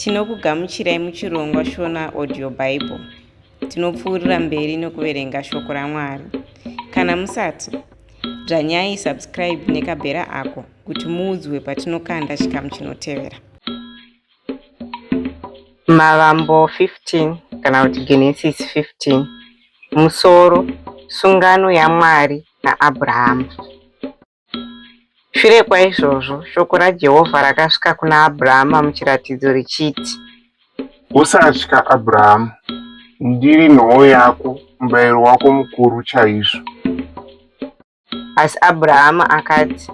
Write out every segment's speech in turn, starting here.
Tinokugamuchirai muchirongwa Shona Audio Bible. Tinopfuurira mberi nokuverenga shoko raMwari. Kana musati, dzvanyai subscribe nekabhera ako kuti muudzwe patinokanda chikamu chinotevera. Mavambo 15 kana kuti Genesis 15. Musoro, sungano yaMwari naAbhurahama. Shure kwaizvozvo, shoko raJehovha rakasvika kuna Abhurahama muchiratidzo richiti, usatya Abhurahama, ndiri nhoo yako, mubayiro wako mukuru chaizvo. Asi Abhurahama akati,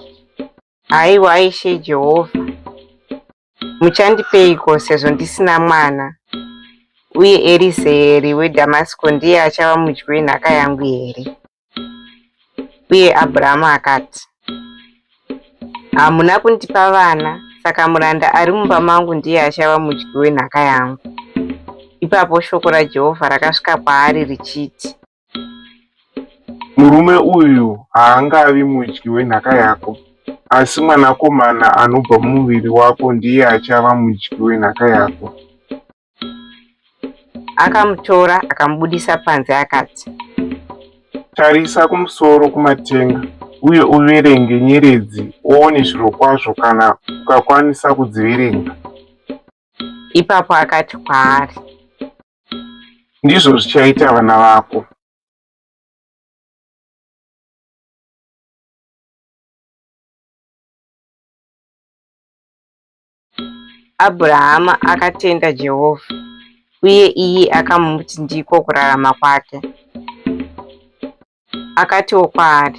haiwa Ishe Jehovha, muchandipeiko sezvo ndisina mwana, uye Erizeeri weDhamasiko ndiye achava mudyi wenhaka yangu here? Uye Abhurahama akati, hamuna kundipa vana, saka muranda ari mumba mangu ndiye achava mudyi wenhaka yangu. Ipapo shoko raJehovha rakasvika kwaari richiti, murume uyu haangavi mudyi wenhaka yako, asi mwanakomana anobva mumuviri wako ndiye achava mudyi wenhaka yako. Akamutora akamubudisa panze akati, tarisa kumusoro kumatenga uye uverenge nyeredzi uone zvirokwazvo kana ukakwanisa kudziverenga. Ipapo akati kwaari, ndizvo zvichaita vana vako. Abhurahama akatenda Jehovha, uye iye akamuti ndiko kurarama kwake. Akatiwo kwaari,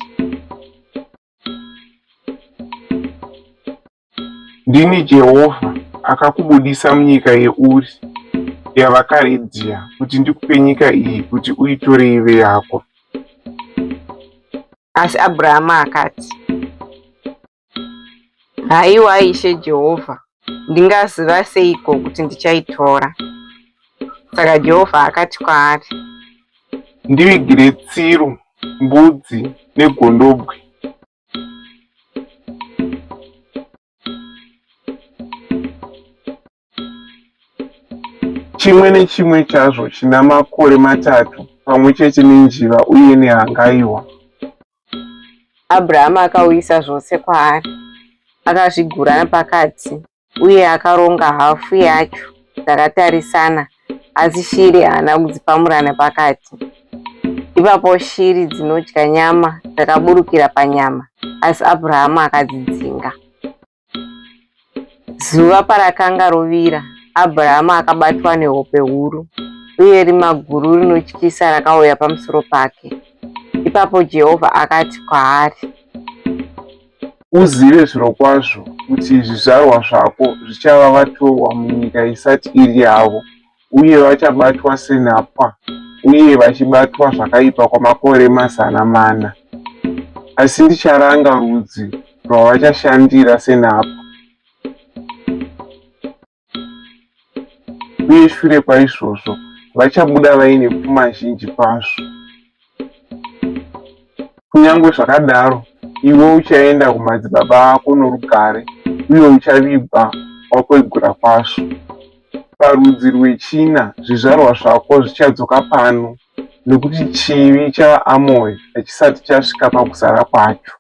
ndini Jehovha akakubudisa munyika yeUri yavaKaredhia kuti ndikupe nyika iyi kuti uitore ive yako. Asi Abhurahama akati, haiwa Ishe Jehovha, ndingaziva seiko kuti ndichaitora? Saka Jehovha akati kwaari, ndivigire tsiru, mbudzi negondobwe. Chimwe nechimwe chazvo china makore 3 pamwe chete nenjiva uye nehangaiwa. Abhurahama akauyisa zvose kwaari, akazvigura pakati, uye akaronga hafu yacho dzakatarisana, asi shiri haana kudzipamura pakati. Ipapo shiri dzinodya nyama dzakaburukira panyama, asi Abhurahama akadzidzinga. Zuva parakanga rovira, Abhurahama akabatwa nehope huru, uye rima guru rinotyisa rakauya pamusoro pake. Ipapo Jehovha akati kwaari, uzive zvirokwazvo kuti zvizvarwa zvako zvichava vatorwa munyika isati iri yavo, uye vachabatwa senhapwa uye vachibatwa zvakaipa kwamakore 400. Asi ndicharanga rudzi rwavachashandira senhapwa. Uye shure kwaizvozvo vachabuda vaine pfuma zhinji kwazvo. Kunyange zvakadaro, iwe uchaenda kumadzibaba ako norugare, uye uchavigwa wakwegura kwazvo. Parudzi rwechina zvizvarwa zvako zvichadzoka pano, nokuti chivi chavaAmori hachisati chasvika pakuzara kwacho.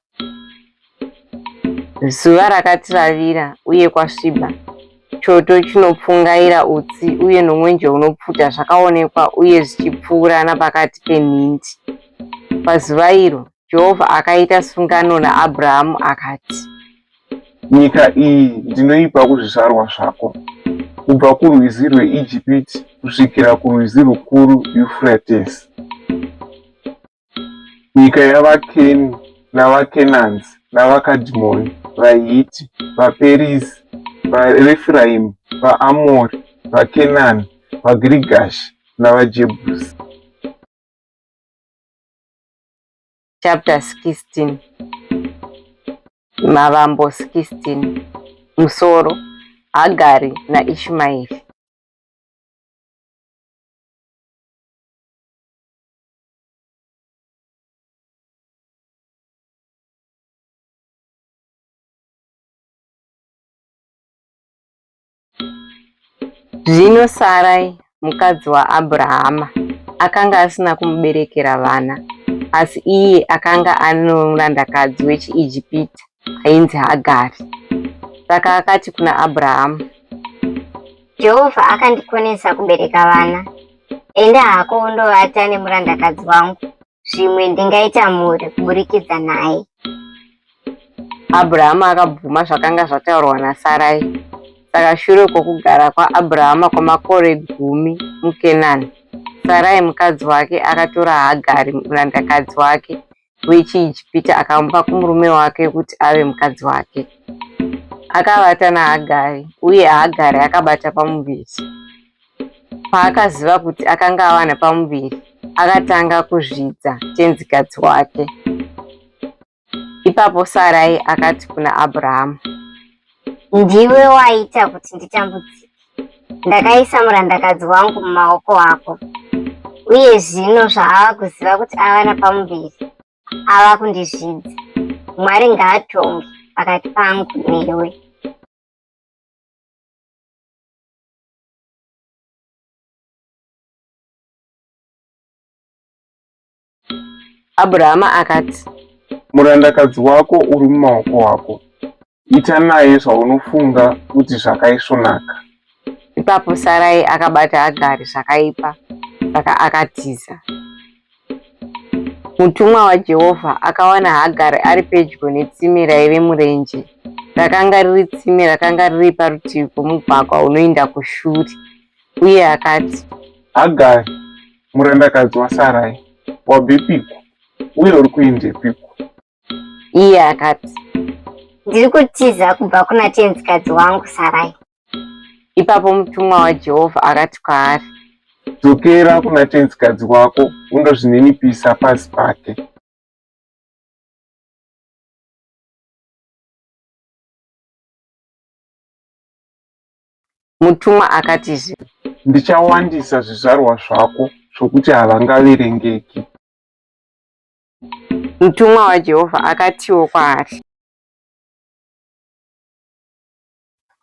Zuva rakati ravira uye kwasviba, choto chinopfungaira utsi uye nomwenje unopfuta zvakaonekwa uye zvichipfuura napakati penhindi. Pazuva iro, Jehovha akaita sungano naAbhurahama akati, nyika iyi ndinoipa kuzvizvarwa zvako, kubva kurwizi rweIjipiti kusvikira kurwizi rukuru Yufuratesi, nyika yavaKeni navaKenani navaKadhimoni, vaHiti, vaPerizi, vaRefuraimu, vaAmori, vaKenani, vaGirigashi navaJebhusi. Chapter 16. Mavambo 16. Musoro, Hagari naIshmaeri. Zvino Sarai, mukadzi waAbhurahama, akanga asina kumuberekera vana, asi iye akanga ane murandakadzi wechiIjipita ainzi Hagari. Saka akati kuna Abhurahama, Jehovha akandikonesa kubereka vana. Enda hako undovata nemurandakadzi wangu, zvimwe ndingaita mhuri kuburikidza naye. Abhurahama akabvuma zvakanga zvataurwa naSarai. Saka shure kwokugara kwaAbhurahama kwamakore 10 muKenani, Sarai mukadzi wake akatora Hagari murandakadzi wake wechiIjipita akamupa kumurume wake kuti ave mukadzi wake. Akavata naHagari, uye Hagari akabata pamuviri. Paakaziva kuti akanga awana pamuviri, akatanga kuzvidza tenzikadzi wake. Ipapo Sarai akati kuna Abhurahama, Ndiwe waita kuti nditambudzike. Ndakaisa murandakadzi wangu mumaoko ako, uye zvino zvaava kuziva kuti awana pamuviri, ava kundizvidza. Mwari ngaatonge pakati pangu newe. Abhurahama akati, murandakadzi wako uri mumaoko ako. Ita naye zvaunofunga kuti zvakaisvonaka. Ipapo Sarai akabata Hagari zvakaipa, saka akatiza. Mutumwa waJehovha akawana Hagari ari pedyo netsime raive murenje. Rakanga riri tsime rakanga riri parutivi pomugwagwa unoenda kuShuri. Uye akati, Hagari, murandakadzi waSarai, wabvepiko uye uri kuendepiko? Iye akati, Ndiri kutiza kubva kuna tenzikadzi wangu Sarai. Ipapo mutumwa waJehovha akati kwaari, Dzokera kuna tenzikadzi wako undozvininipisa pasi pake. Mutumwa akatizve, Ndichawandisa zvizvarwa zvako zvokuti havangaverengeki. Mutumwa waJehovha akatiwo kwaari,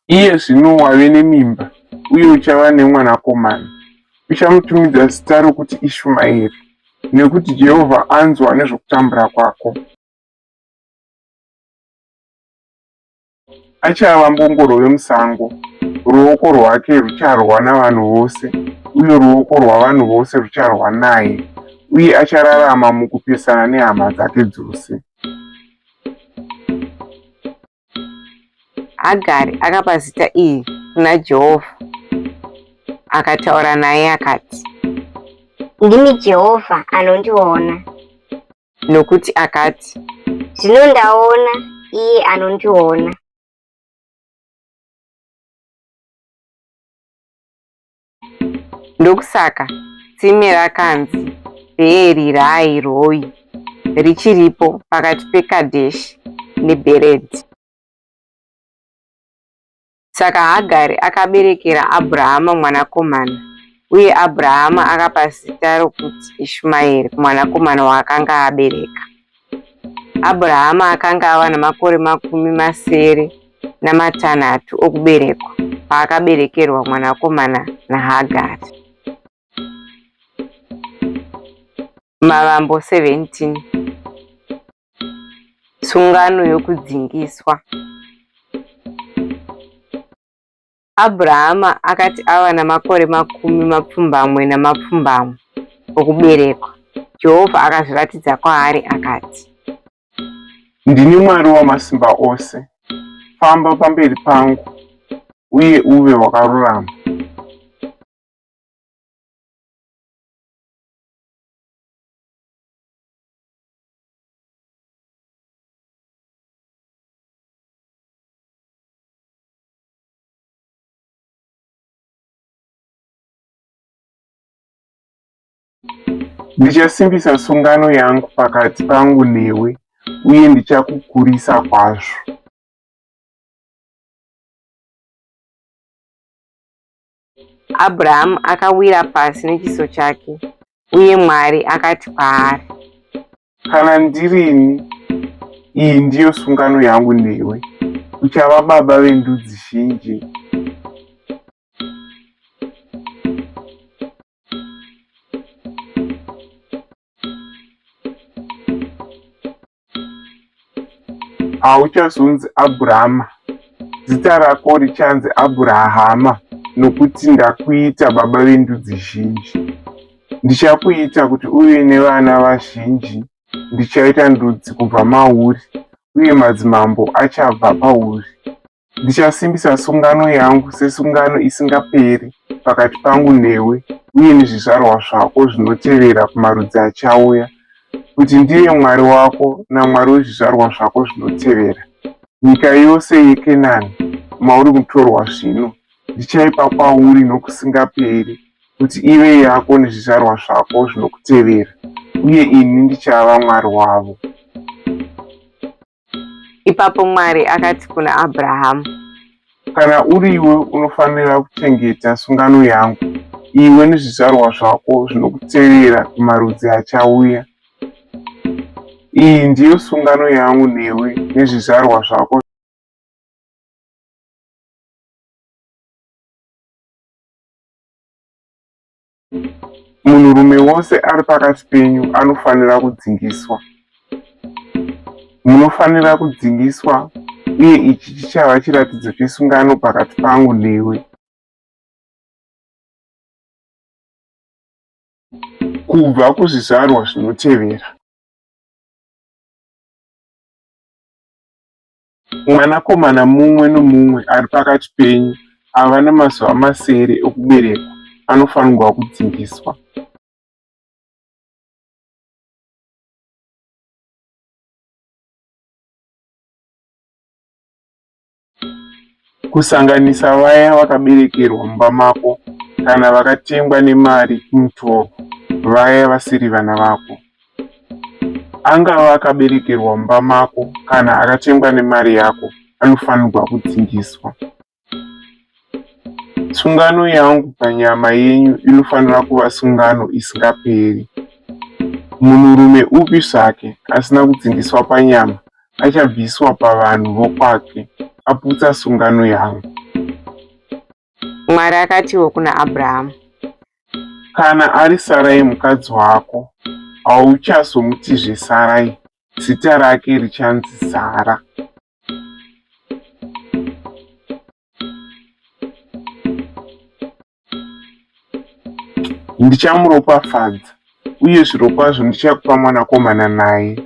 Iye zvino wave nemimba uye uchava nemwanakomana. Uchamutumidza zita rokuti Ishumaeri, nekuti Jehovha anzwa nezvokutambura kwako. Achava mbongoro yomusango, ruoko rwake rucharwa navanhu vose, uye ruoko rwavanhu vose rucharwa naye, uye achararama mukupesana nehama dzake dzose. Hagari akapa zita iri kuna Jehovha. Akataura naye akati, Ndimi Jehovha anondiona. nokuti akati, Zvino ndaona iye anondiona. ndokusaka tsime rakanzi Beeri Rai Roi, richiripo pakati peKadheshi neBheredhi. Saka Hagari akaberekera Abhurahama mwanakomana, uye Abhurahama akapa zita rokuti Ishumaeri kumwanakomana waakanga abereka. Abhurahama akanga ava namakore 86 okuberekwa paakaberekerwa mwanakomana naHagari. Mavambo 17. Sungano yokudzingiswa. Abhurahama akati ava namakore 20 okuberekwa, Jehovha akazviratidza kwaari akati, Ndini Mwari Wamasimba Ose. Famba pamberi pangu uye uve wakarurama. Ndichasimbisa sungano yangu pakati pangu newe, uye ndichakukurisa kwazvo. Abhurahama akawira pasi nechiso chake, uye Mwari akati kwaari, Kana ndirini, iyi ndiyo sungano yangu newe, uchava baba vendudzi zhinji. hauchazonzi Abhurama, zita rako richanzi Abhurahama, nokuti ndakuita baba vendudzi zhinji. Ndichakuita kuti uve nevana vazhinji, ndichaita ndudzi kubva mauri, uye madzimambo achabva pauri. Ndichasimbisa sungano yangu sesungano isingaperi pakati pangu newe uye nezvizvarwa zvako zvinotevera kumarudzi achauya, kuti ndive Mwari wako naMwari wezvizvarwa zvako zvinotevera. Nyika yose yeKenani, mauri kutorwa zvino, ndichaipa kwauri nokusingaperi, kuti ive yako nezvizvarwa zvako zvinokutevera, uye ini ndichava Mwari wavo. Ipapo Mwari akati kuna Abhurahamu, kana uriwe unofanira kuchengeta sungano yangu, iwe nezvizvarwa zvako zvinokutevera kumarudzi achauya. Iyi ndiyo sungano yangu newe nezvizvarwa zvako. Munhurume wose ari pakati penyu anofanira kudzingiswa. Munofanira kudzingiswa, uye ichi chichava chiratidzo chesungano pakati pangu newe. Kubva kuzvizvarwa zvinotevera, mwanakomana mumwe nomumwe ari pakati penyu ava namazuva masere okuberekwa anofanirwa kudzingiswa. Kusanganisa vaya vakaberekerwa mumba mako kana vakatengwa nemari kumutoro, vaya vasiri vana vako. Angava akaberekerwa mumba mako kana akatengwa nemari yako, anofanirwa kudzingiswa. Sungano yangu panyama yenyu inofanira kuva sungano isingaperi. Munhurume upi zvake asina kudzingiswa panyama achabviswa pavanhu vokwake, aputsa sungano yangu. Mwari akatiwo kuna Abhurahamu, kana ari Sarai mukadzi wako, hauchazomutizve Sarai, zita rake richanzi Sara. Ndichamuropafadza, uye zvirokwazvo ndichakupa mwanakomana naye.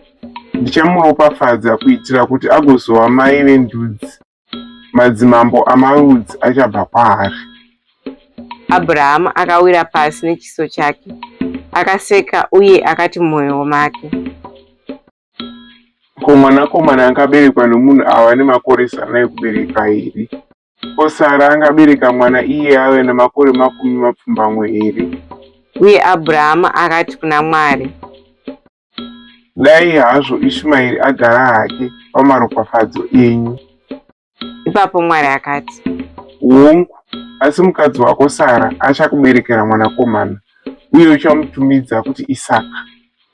Ndichamuropafadza kuitira kuti agozova mai vendudzi. Madzimambo amarudzi achabva kwaari. Abhurahamu akawira pasi nechiso chake, akaseka uye akati mumwoyo make, ko mwanakomana angaberekwa nomunhu ava nemakore 100 ekubereka here? Ko Sara angabereka mwana iye ave namakore 20 here? Uye Abhurahamu akati kuna Mwari, dai hazvo Ishumaeri agara hake pamaropafadzo enyu. Ipapo Mwari akati, hongu, asi mukadzi wako Sara achakuberekera mwanakomana, uye uchamutumidza kuti Isaka.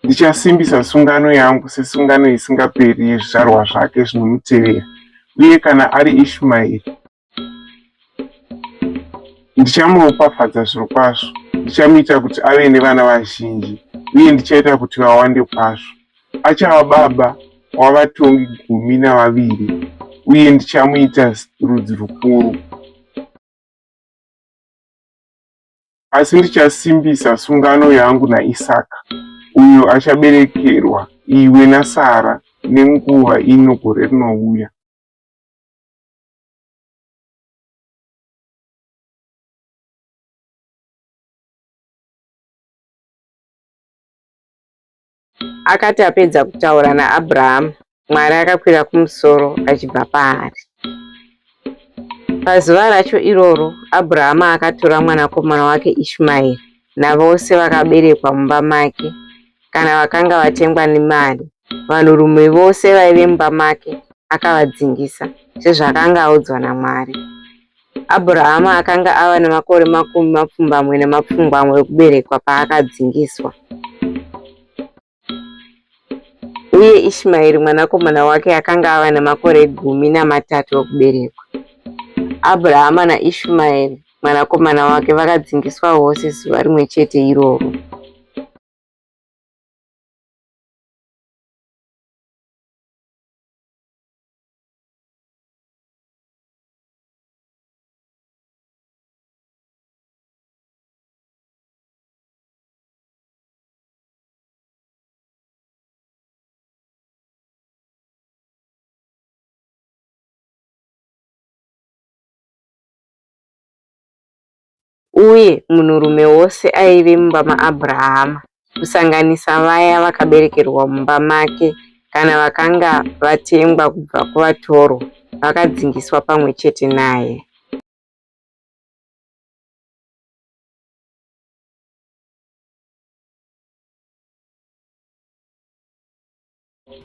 Ndichasimbisa sungano yangu sesungano isingaperi yezvizvarwa zvake zvinomutevera, uye kana ari Ishumaeri, ndichamuropafadza zvirokwazvo. Ndichamuita kuti ave nevana vazhinji, uye ndichaita kuti vawande kwazvo. Achava baba wavatongi 12, uye ndichamuita rudzi rukuru. Asi ndichasimbisa sungano yangu naIsaka, uyo achaberekerwa iwe naSara nenguva ino gore rinouya. Akati apedza kutaura naAbhurahamu, Mwari akakwira kumusoro achibva paari. Pazuva racho iroro, Abhurahamu akatora mwanakomana wake Ishumaeri navose vakaberekwa mumba make kana vakanga vatengwa nemari, vanhurume vose vaive mumba make, akavadzingisa sezvakanga audzwa naMwari. Abhurahamu akanga ava nemakore 20 ekuberekwa paakadzingiswa. Uye Ishumaeri mwanakomana wake akanga ava nemakore 13 okuberekwa. Abhurahamu naIshumaeri mwanakomana wake vakadzingiswa vose zuva rimwe chete iroro. uye munhurume wose aive mumba maAbhurahama, kusanganisa vaya vakaberekerwa mumba make kana vakanga vatengwa kubva kuvatorwa, vakadzingiswa pamwe chete naye.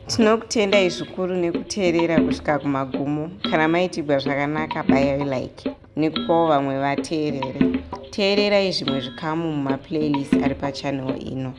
Tinokutendai zvikuru nekuteerera kusvika kumagumo. Kana maitigwa zvakanaka bayai like nekupawo vamwe vateerere. Teererai zvimwe zvikamu mumaplaylist ari pachannel ino.